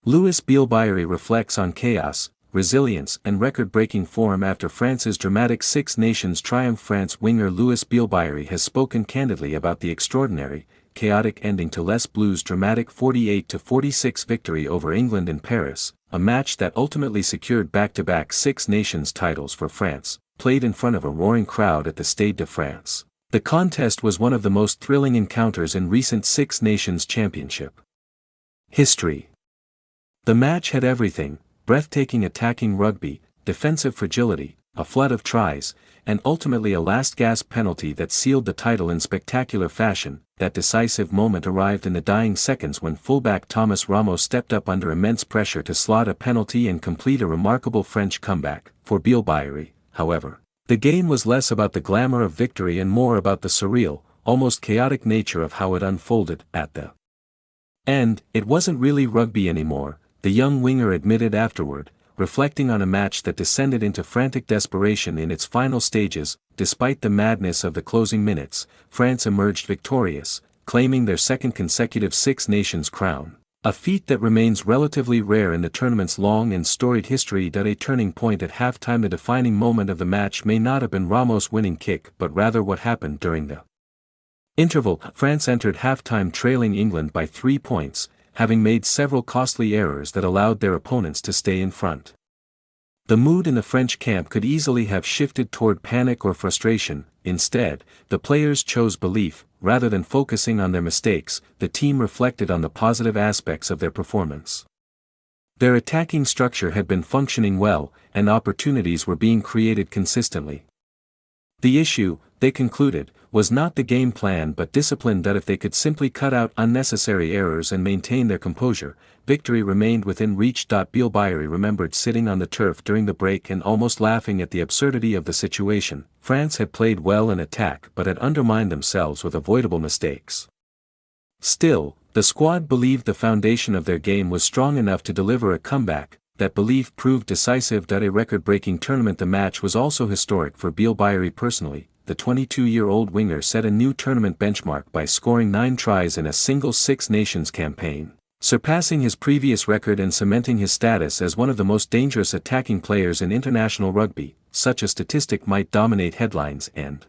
Louis Bielle-Biarrey reflects on chaos, resilience and record-breaking form after France's dramatic Six Nations triumph. France winger Louis Bielle-Biarrey has spoken candidly about the extraordinary, chaotic ending to Les Blues' dramatic 48-46 victory over England in Paris, a match that ultimately secured back-to-back Six Nations titles for France, played in front of a roaring crowd at the Stade de France. The contest was one of the most thrilling encounters in recent Six Nations championship history. The match had everything: breathtaking attacking rugby, defensive fragility, a flood of tries, and ultimately a last-gasp penalty that sealed the title in spectacular fashion. That decisive moment arrived in the dying seconds when fullback Thomas Ramos stepped up under immense pressure to slot a penalty and complete a remarkable French comeback. For Bielle-Biarrey, however, the game was less about the glamour of victory and more about the surreal, almost chaotic nature of how it unfolded. At the end, it wasn't really rugby anymore, the young winger admitted afterward, reflecting on a match that descended into frantic desperation in its final stages. Despite the madness of the closing minutes, France emerged victorious, claiming their second consecutive Six Nations crown, a feat that remains relatively rare in the tournament's long and storied history. A turning point at halftime. The defining moment of the match may not have been Ramos' winning kick but rather what happened during the interval. France entered halftime trailing England by 3 points, having made several costly errors that allowed their opponents to stay in front. The mood in the French camp could easily have shifted toward panic or frustration. Instead, the players chose belief. Rather than focusing on their mistakes, the team reflected on the positive aspects of their performance. Their attacking structure had been functioning well, and opportunities were being created consistently. The issue, they concluded, was not the game plan but discipline. That if they could simply cut out unnecessary errors and maintain their composure, victory remained within reach. Bielle-Biarrey remembered sitting on the turf during the break and almost laughing at the absurdity of the situation. France had played well in attack but had undermined themselves with avoidable mistakes. Still, the squad believed the foundation of their game was strong enough to deliver a comeback. That belief proved decisive. A record-breaking tournament. The match was also historic for Bielle-Biarrey personally. The 22-year-old winger set a new tournament benchmark by scoring 9 tries in a single Six Nations campaign, surpassing his previous record and cementing his status as one of the most dangerous attacking players in international rugby. Such a statistic might dominate headlines and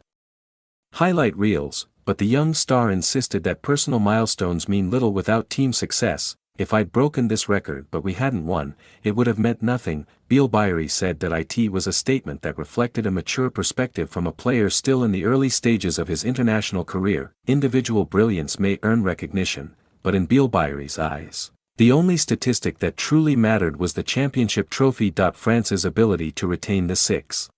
highlight reels, but the young star insisted that personal milestones mean little without team success. If I'd broken this record but we hadn't won, it would have meant nothing. Bielle-Biarrey said that it was a statement that reflected a mature perspective from a player still in the early stages of his international career. Individual brilliance may earn recognition, but in Bielle-Biarrey's eyes, the only statistic that truly mattered was the championship trophy. France's ability to retain the Six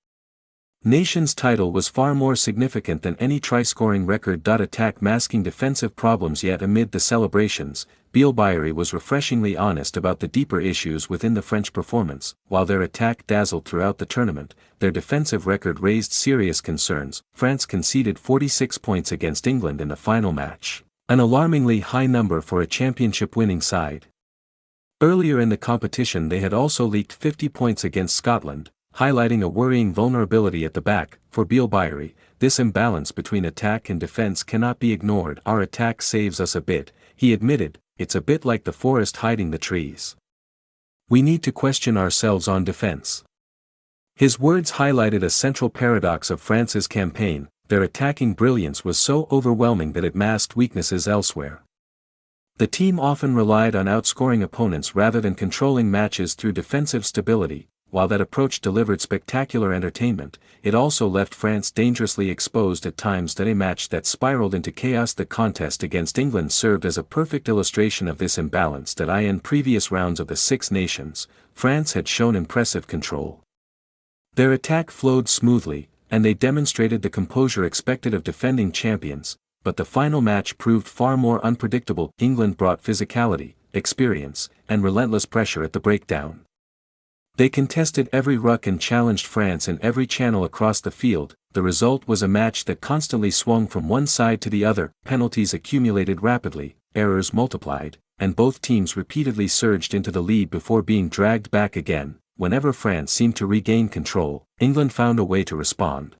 Nations title was far more significant than any try-scoring record. Attack masking defensive problems. Yet amid the celebrations, Bielle-Biarrey was refreshingly honest about the deeper issues within the French performance. While their attack dazzled throughout the tournament, their defensive record raised serious concerns. France conceded 46 points against England in the final match, an alarmingly high number for a championship-winning side. Earlier in the competition they had also leaked 50 points against Scotland, highlighting a worrying vulnerability at the back. For Bielle-Biarrey, this imbalance between attack and defense cannot be ignored. Our attack saves us a bit, he admitted. It's a bit like the forest hiding the trees. We need to question ourselves on defense. His words highlighted a central paradox of France's campaign: their attacking brilliance was so overwhelming that it masked weaknesses elsewhere. The team often relied on outscoring opponents rather than controlling matches through defensive stability. While that approach delivered spectacular entertainment, it also left France dangerously exposed at times. A match that spiraled into chaos. The contest against England served as a perfect illustration of this imbalance. In previous rounds of the Six Nations, France had shown impressive control. Their attack flowed smoothly, and they demonstrated the composure expected of defending champions, but the final match proved far more unpredictable. England brought physicality, experience, and relentless pressure at the breakdown. They contested every ruck and challenged France in every channel across the field. The result was a match that constantly swung from one side to the other. Penalties accumulated rapidly, errors multiplied, and both teams repeatedly surged into the lead before being dragged back again. Whenever France seemed to regain control, England found a way to respond.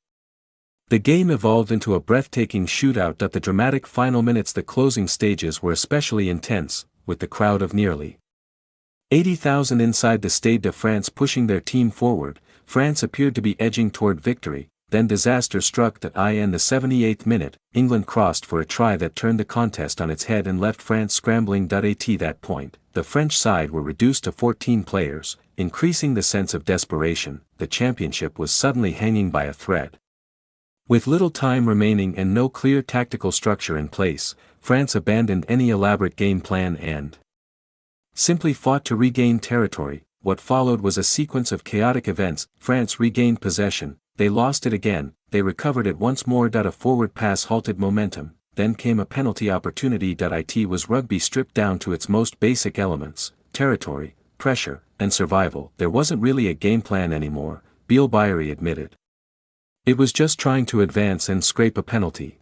The game evolved into a breathtaking shootout. The dramatic final minutes, the closing stages, were especially intense, with the crowd of nearly 80,000 inside the Stade de France pushing their team forward. France appeared to be edging toward victory, then disaster struck in the 78th minute. England crossed for a try that turned the contest on its head and left France scrambling. At that point, the French side were reduced to 14 players, increasing the sense of desperation. The championship was suddenly hanging by a thread. With little time remaining and no clear tactical structure in place, France abandoned any elaborate game plan and simply fought to regain territory. What followed was a sequence of chaotic events. France regained possession, they lost it again, they recovered it once more. A forward pass halted momentum, then came a penalty opportunity. It was rugby stripped down to its most basic elements: territory, pressure, and survival. There wasn't really a game plan anymore, Bielle-Biarrey admitted. It was just trying to advance and scrape a penalty.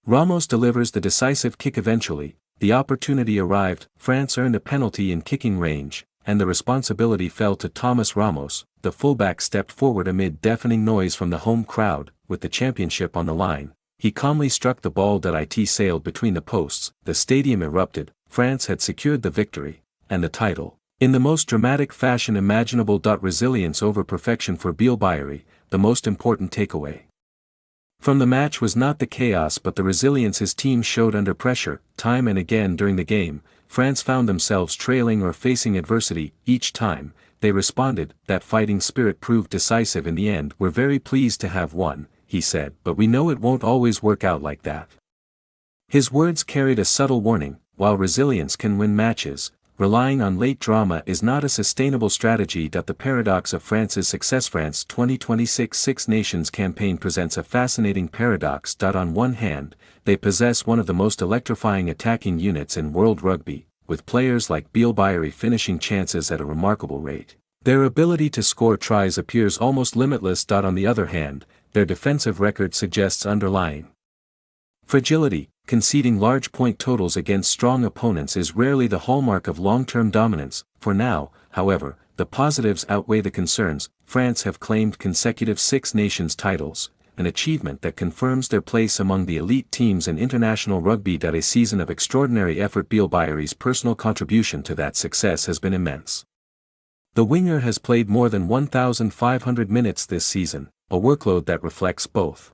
Ramos delivers the decisive kick eventually. The opportunity arrived, France earned a penalty in kicking range, and the responsibility fell to Thomas Ramos. The fullback stepped forward amid deafening noise from the home crowd. With the championship on the line, he calmly struck the ball. It sailed between the posts, the stadium erupted. France had secured the victory, and the title, in the most dramatic fashion imaginable. Resilience over perfection for Bielle-Biarrey, the most important takeaway from the match was not the chaos but the resilience his team showed under pressure. Time and again during the game, France found themselves trailing or facing adversity. Each time, they responded. That fighting spirit proved decisive in the end. We're very pleased to have won, he said, but we know it won't always work out like that. His words carried a subtle warning. While resilience can win matches, relying on late drama is not a sustainable strategy. The paradox of France's success. France 2026 Six Nations campaign presents a fascinating paradox. On one hand, they possess one of the most electrifying attacking units in world rugby, with players like Bielle-Biarrey finishing chances at a remarkable rate. Their ability to score tries appears almost limitless. On the other hand, their defensive record suggests underlying fragility. Conceding large point totals against strong opponents is rarely the hallmark of long-term dominance. For now, however, the positives outweigh the concerns. France have claimed consecutive Six Nations titles, an achievement that confirms their place among the elite teams in international rugby. A season of extraordinary effort. Bielle-Biarrey's personal contribution to that success has been immense. The winger has played more than 1,500 minutes this season, a workload that reflects both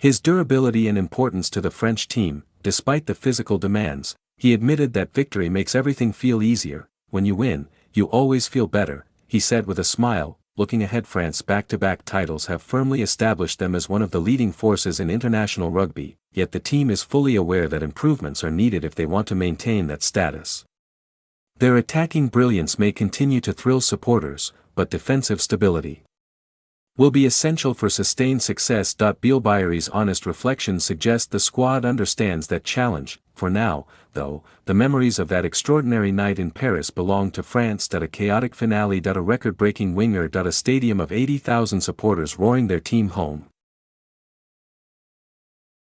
his durability and importance to the French team. Despite the physical demands, he admitted that victory makes everything feel easier. When you win, you always feel better, he said with a smile. Looking ahead, France's back-to-back titles have firmly established them as one of the leading forces in international rugby, yet the team is fully aware that improvements are needed if they want to maintain that status. Their attacking brilliance may continue to thrill supporters, but defensive stability will be essential for sustained success. Bielle-Biarrey's honest reflections suggest the squad understands that challenge. For now, though, the memories of that extraordinary night in Paris belong to France. A chaotic finale. A record-breaking winger. A stadium of 80,000 supporters roaring their team home.